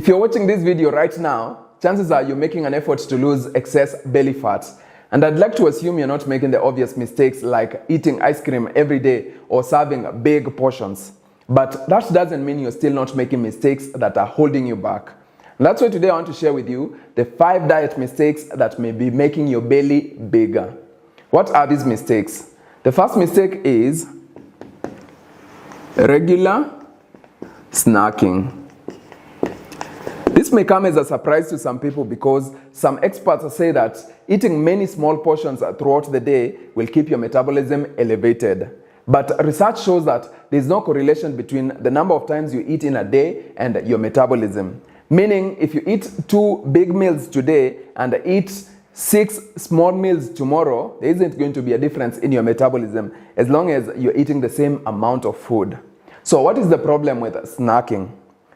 If you're watching this video right now, chances are you're making an effort to lose excess belly fat. And I'd like to assume you're not making the obvious mistakes like eating ice cream every day or serving big portions. But that doesn't mean you're still not making mistakes that are holding you back. And that's why today I want to share with you the 5 diet mistakes that may be making your belly bigger. What are these mistakes? The first mistake is regular snacking. This may come as a surprise to some people because some experts say that eating many small portions throughout the day will keep your metabolism elevated. But research shows that there is no correlation between the number of times you eat in a day and your metabolism. Meaning, if you eat 2 big meals today and eat 6 small meals tomorrow, there isn't going to be a difference in your metabolism as long as you're eating the same amount of food. So what is the problem with snacking?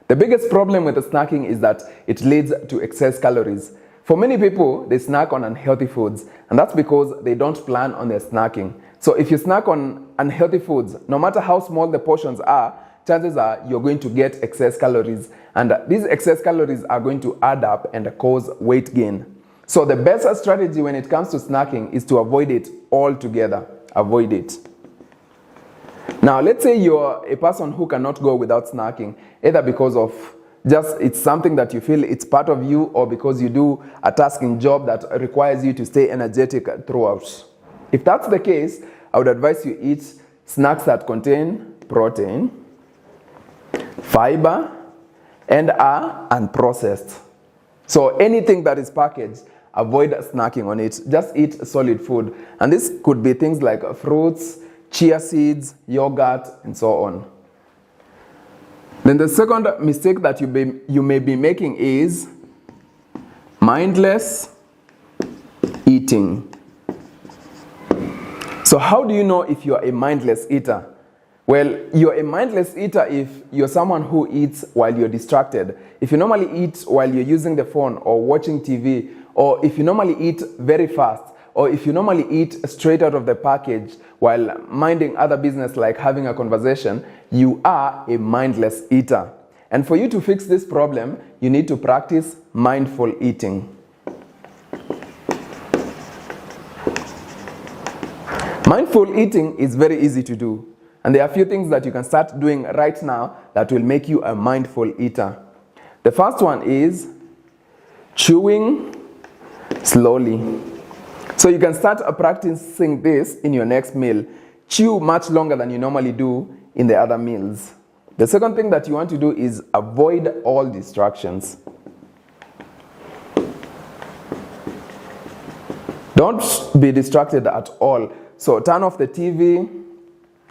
The biggest problem with snacking is that it leads to excess calories. For many people, they snack on unhealthy foods, and that's because they don't plan on their snacking. So if you snack on unhealthy foods, no matter how small the portions are, chances are you're going to get excess calories, and these excess calories are going to add up and cause weight gain. So the best strategy when it comes to snacking is to avoid it altogether. Avoid it. Now, let's say you're a person who cannot go without snacking, either because of just it's something that you feel it's part of you, or because you do a tasking job that requires you to stay energetic throughout. If that's the case, I would advise you eat snacks that contain protein, fiber, and are unprocessed. So anything that is packaged, avoid snacking on it. Just eat solid food. And this could be things like fruits, chia seeds, yogurt, and so on. Then the second mistake that you may be making is mindless eating. So how do you know if you're a mindless eater? Well, you're a mindless eater if you're someone who eats while you're distracted. If you normally eat while you're using the phone or watching TV, or if you normally eat very fast, or if you normally eat straight out of the package while minding other business like having a conversation, you are a mindless eater. And for you to fix this problem, you need to practice mindful eating. Mindful eating is very easy to do. And there are a few things that you can start doing right now that will make you a mindful eater. The first one is chewing slowly. So you can start practicing this in your next meal. Chew much longer than you normally do in the other meals. The second thing that you want to do is avoid all distractions. Don't be distracted at all. So turn off the TV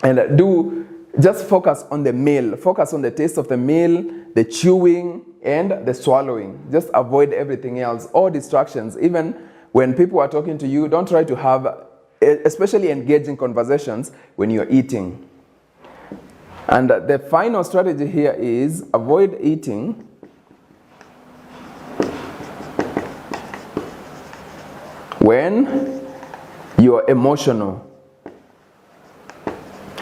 and just focus on the meal. Focus on the taste of the meal, the chewing, and the swallowing. Just avoid everything else, all distractions. Even when people are talking to you, don't try to have especially engaging conversations when you're eating. And the final strategy here is avoid eating when you're emotional.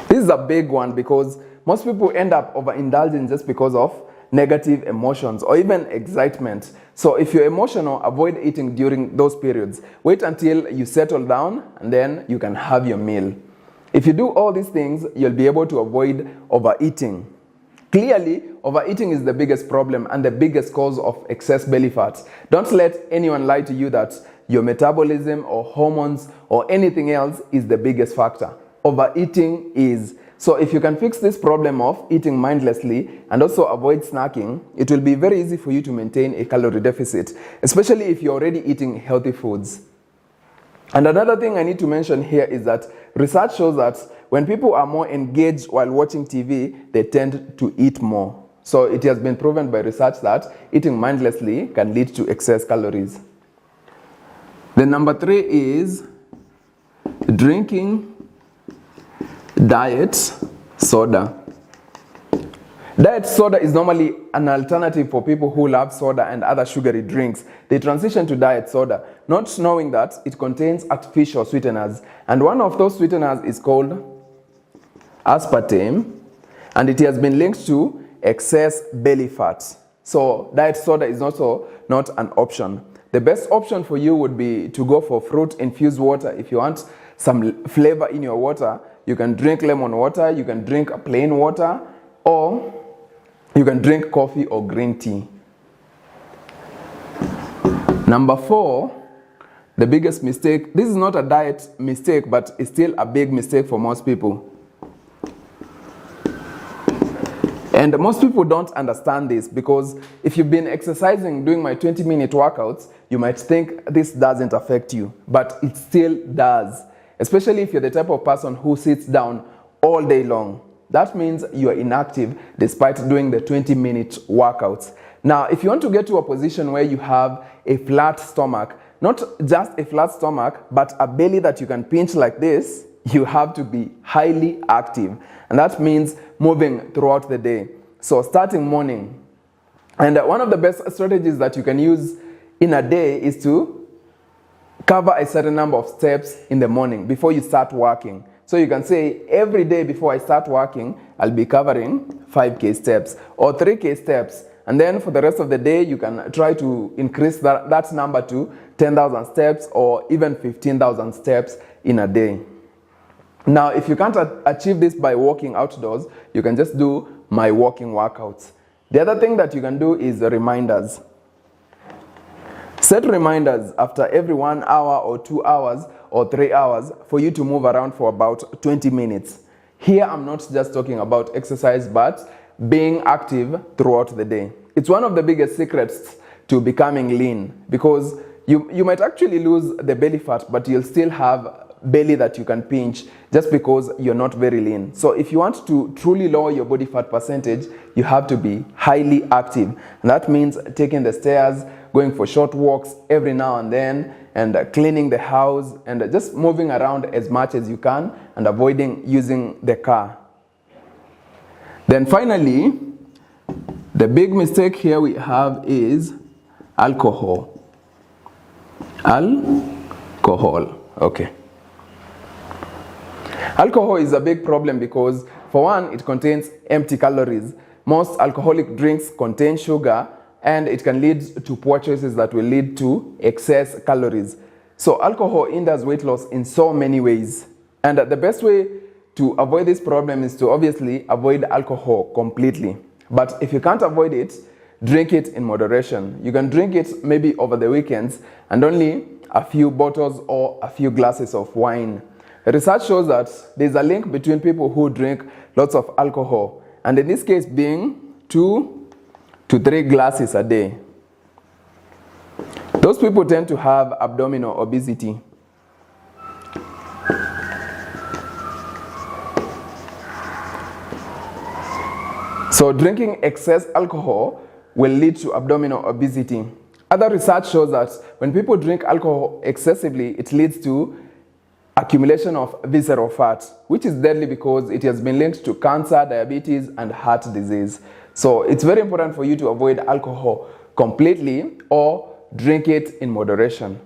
This is a big one because most people end up overindulging just because of negative emotions or even excitement. So if you're emotional, avoid eating during those periods. Wait until you settle down and then you can have your meal. If you do all these things, you'll be able to avoid overeating. Clearly, overeating is the biggest problem and the biggest cause of excess belly fat. Don't let anyone lie to you that your metabolism or hormones or anything else is the biggest factor. Overeating is. So if you can fix this problem of eating mindlessly and also avoid snacking, it will be very easy for you to maintain a calorie deficit, especially if you're already eating healthy foods. And another thing I need to mention here is that research shows that when people are more engaged while watching TV, they tend to eat more. So it has been proven by research that eating mindlessly can lead to excess calories. Then number 3 is drinking diet soda. Diet soda is normally an alternative for people who love soda and other sugary drinks. They transition to diet soda, not knowing that it contains artificial sweeteners. And one of those sweeteners is called aspartame, and it has been linked to excess belly fat. So diet soda is also not an option. The best option for you would be to go for fruit infused water. If you want some flavor in your water, you can drink lemon water, you can drink plain water, or you can drink coffee or green tea. Number 4, the biggest mistake. This is not a diet mistake, but it's still a big mistake for most people. And most people don't understand this, because if you've been exercising, doing my 20-minute workouts, you might think this doesn't affect you, but it still does. Especially if you're the type of person who sits down all day long. That means you're inactive despite doing the 20-minute workouts. Now, if you want to get to a position where you have a flat stomach, not just a flat stomach, but a belly that you can pinch like this, you have to be highly active. And that means moving throughout the day. So starting morning. And one of the best strategies that you can use in a day is to cover a certain number of steps in the morning before you start working. So you can say, every day before I start working, I'll be covering 5K steps or 3K steps. And then for the rest of the day, you can try to increase that number to 10,000 steps or even 15,000 steps in a day. Now, if you can't achieve this by walking outdoors, you can just do my walking workouts. The other thing that you can do is reminders. Set reminders after every 1 hour or 2 hours or 3 hours for you to move around for about 20 minutes. Here, I'm not just talking about exercise, but being active throughout the day. It's one of the biggest secrets to becoming lean, because you might actually lose the belly fat, but you'll still have belly that you can pinch just because you're not very lean. So if you want to truly lower your body fat percentage, you have to be highly active. And that means taking the stairs, going for short walks every now and then, and cleaning the house, and just moving around as much as you can, and avoiding using the car. Then finally, the big mistake here we have is alcohol. Alcohol, okay. Alcohol is a big problem because, for one, it contains empty calories. Most alcoholic drinks contain sugar, and it can lead to poor choices that will lead to excess calories. So alcohol hinders weight loss in so many ways. And the best way to avoid this problem is to obviously avoid alcohol completely. But if you can't avoid it, drink it in moderation. You can drink it maybe over the weekends and only a few bottles or a few glasses of wine. Research shows that there's a link between people who drink lots of alcohol, and in this case being 2 to 3 glasses a day. Those people tend to have abdominal obesity. So drinking excess alcohol will lead to abdominal obesity. Other research shows that when people drink alcohol excessively, it leads to accumulation of visceral fat, which is deadly because it has been linked to cancer, diabetes, and heart disease. So it's very important for you to avoid alcohol completely or drink it in moderation.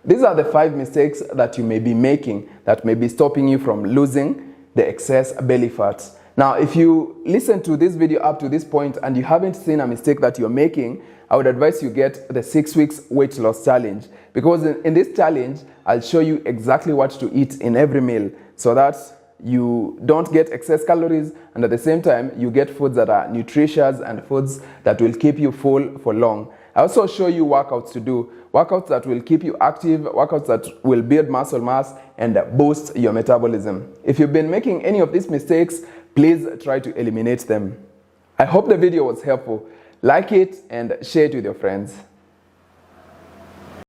These are the 5 mistakes that you may be making that may be stopping you from losing the excess belly fat. Now, if you listen to this video up to this point and you haven't seen a mistake that you're making, I would advise you get the 6 weeks weight loss challenge, because in this challenge, I'll show you exactly what to eat in every meal so that you don't get excess calories, and at the same time, you get foods that are nutritious and foods that will keep you full for long. I also show you workouts to do, workouts that will keep you active, workouts that will build muscle mass and boost your metabolism. If you've been making any of these mistakes, please try to eliminate them. I hope the video was helpful. Like it and share it with your friends.